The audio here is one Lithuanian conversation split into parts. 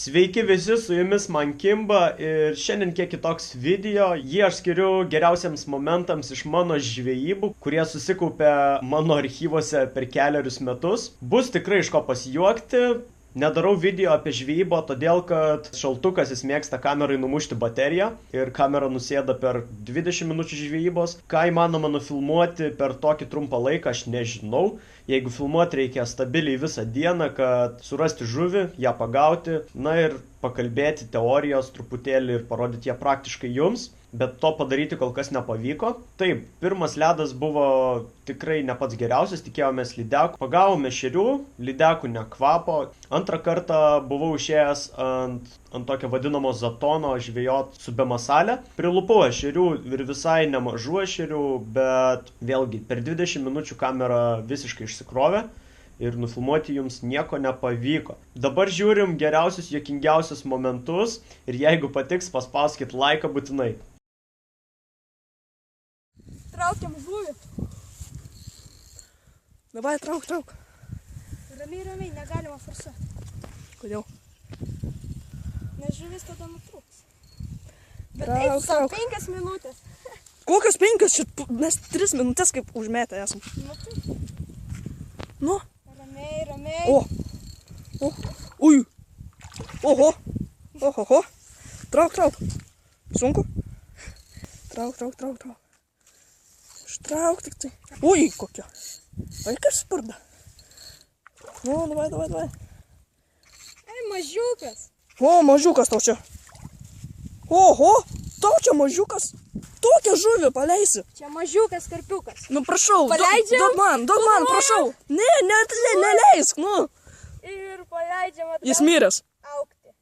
Sveiki visi, su jumis man Kimba ir šiandien kiek kitoks video. Jį aš skiriu geriausiams momentams iš mano žvejybų, kurie susikaupė mano archyvose per keliarius metus. Bus tikrai iš ko pasijuokti. Nedarau video apie žvejybą, todėl kad šaltukas jis mėgsta kamerai numušti bateriją ir kamera nusėda per 20 minučių žvejybos. Ką įmanoma nufilmuoti per tokį trumpą laiką, aš nežinau. Jeigu filmuoti reikia stabiliai visą dieną, kad surasti žuvį, ją pagauti, na ir pakalbėti teorijos truputėlį ir parodyti ją praktiškai jums, bet to padaryti kol kas nepavyko. Taip, pirmas ledas buvo tikrai ne pats geriausias, tikėjomės lydekų. Pagavome ešerių, lydekų nekvapo. Antrą kartą buvau išėjęs ant tokio vadinamo zatono žvejot su bemasalė. Prilupau ešerių ir visai nemažų ešerių, bet vėlgi per 20 minučių kamera visiškai išsikrovė ir nufilmuoti jums nieko nepavyko. Dabar žiūrim geriausius, juokingiausius momentus ir jeigu patiks, paspauskit laiką būtinai. Traukiam žuvį. Davai, trauk. Ramiai, negalima forsuoti. Kodėl? Nes žuvis tada nutrūks. Bet Trauk, eik savo trauk. 5 minutės. Kokios 5? Šit mes 3 minutės kaip užmetę esam. Nu tai. Nu. Ramiai. O. Ui. Oho. Trauk. Sunku? Trauk. Ištrauk tik tai. Ui, kokia. Ai, kas sparda. Nu, davai. Ai, mažiukas. O, mažiukas tau čia. Oho, tau čia mažiukas. Tokią žuvį paleisi. Čia mažiukas karpiukas. Nu, prašau. Paleidžiam? Duok man, prašau. Neleisk, nu. Ir paleidžiam atgal. Jis miręs. Augti.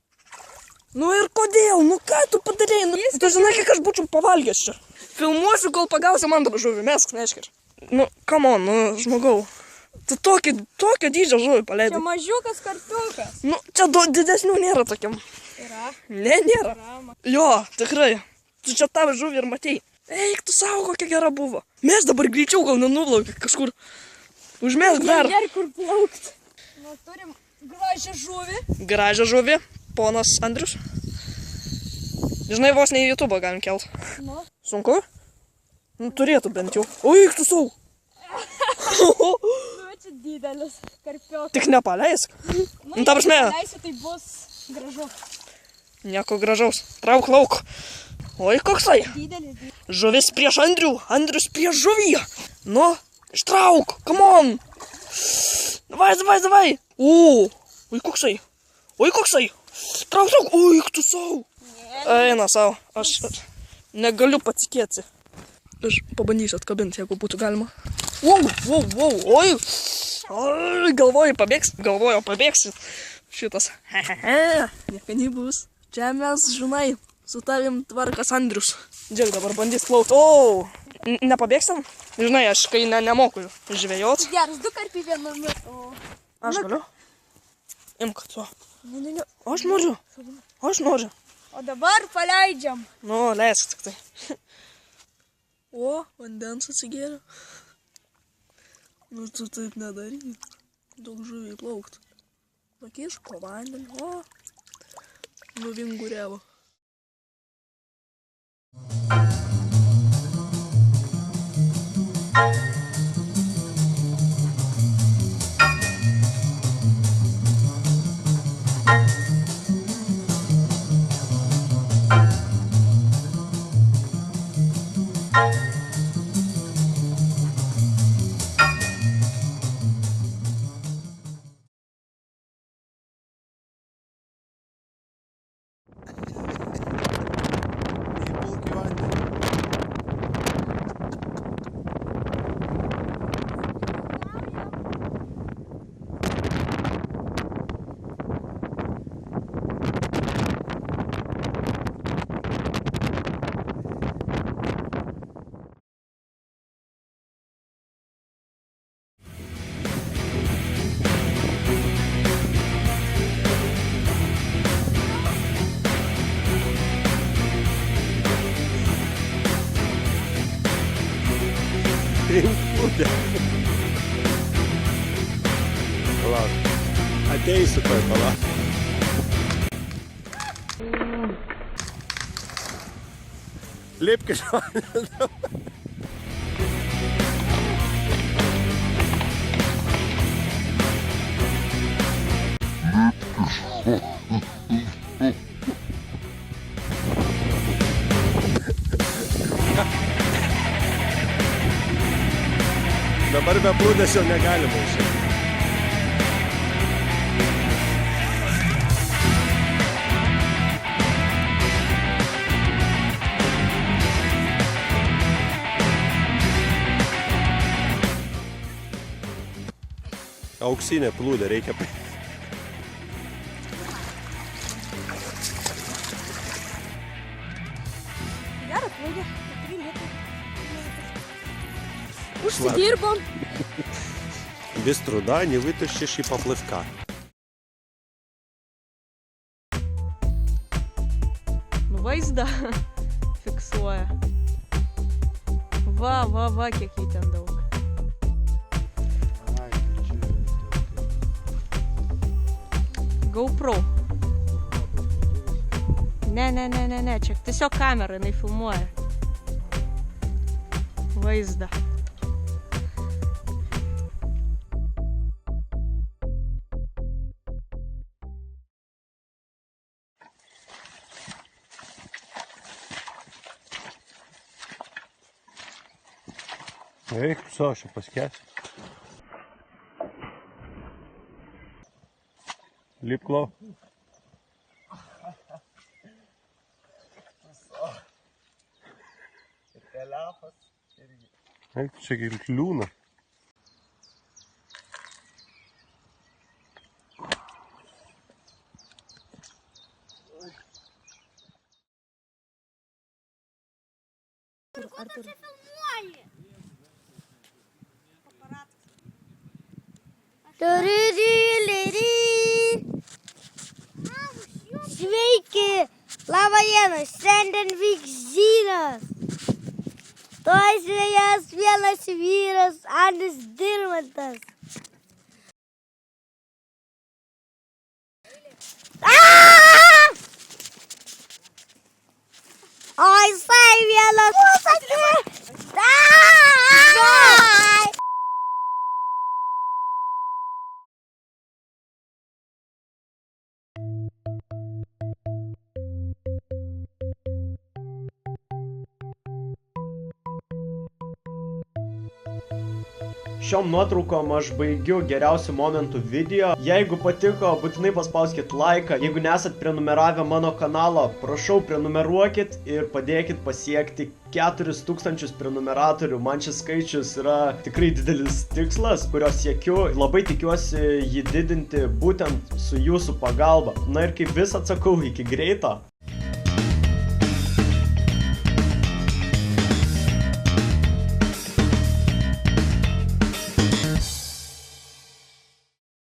Nu ir kodėl? Nu ką tu padarėjai? Nu, tu žinai, kiek aš būčiau pavalgęs čia. Filmuosiu, kol pagausiu antrą žuvį. Mesk, neškir. Nu, come on, nu, žmogau. Tu tokio dydžio žuvį paleidai. Čia mažiukas karpiukas. Nu, čia didesnių nėra tokiam. Yra. Nėra. Jo, tikrai. Tu čia tą žuvį ir matei. Eik, tu savo, kokia gera buvo. Mes dabar greičiau gal nenuplaukė kažkur. Užmesk dar. Nėra kur plaukti. Nu, turim gražią žuvį. Ponas Andrius. Žinai, vos ne į YouTube galim kelt. Nu. Sunku? Nu, turėtų bent jau. O, eik tu savo. Nu, čia didelis karpiukas. Tik nepaleisk. Nu, ta prasme. Jeigu paleisiu, tai bus gražu. Nieko gražaus. Trauk lauk. Oi, koksai. Didelis. Žuvis prieš Andrių. Andrius prieš žuvį. Nu, ištrauk. Come on. Davai. Oi, koksai. Trauk. Oi, tu savo. Eina savo. Aš negaliu patikėti. Aš pabandysiu atkabinti, jeigu būtų galima. Oi. Galvoju, pabėgsi. Šitas. Nieko nebus. Čia mes, žinai, su tavim tvarkas Andrius. Džiak dabar bandys plaukti. O, nepabėgstam? Žinai, aš kai nemoku žvejot. Geras, 2 karpiai vienu metu. Aš galiu? Imk, tu. Ne. Aš noriu. O dabar paleidžiam. Nu, leisk tik tai. O, vandens atsigėrė. Nu, tu taip nedaryk. Daug žuviai plaukti. Pakiš po vandenį. O, nuvinguriavo. Priimkutė. Palauk. Ateisiu toj, palauk. Lipk iš vandens. Dabar be plūdės jau negalima išėti. Auksinė plūdė, reikia Gerą plūdę, 4 litai. Užsidirbom. Без труда не вытащишь и поплывка. Nu vaizdą fiksuoja. Va, kiek jį ten daug. GoPro. Ne, čia tiesiog kamera, jinai filmuoja. Vaizdą. Eik, su, aš jau paskęsiu. Lipk, Lau. Eik, čia liūna. Sveiki! Labą dieną! Šiandien vyks žynios. Toj žvejęs vienas vyras, Andrius Dirmantas. O jisai vienas pusakė. Šiom nuotraukom aš baigiu geriausių momentų video. Jeigu patiko, būtinai paspauskit laiką. Jeigu nesat prenumeravę mano kanalą, prašau prenumeruokit ir padėkit pasiekti 4000 prenumeratorių. Man šis skaičius yra tikrai didelis tikslas, kurio siekiu. Labai tikiuosi jį didinti būtent su jūsų pagalba. Na ir kaip vis atsakau, iki greito.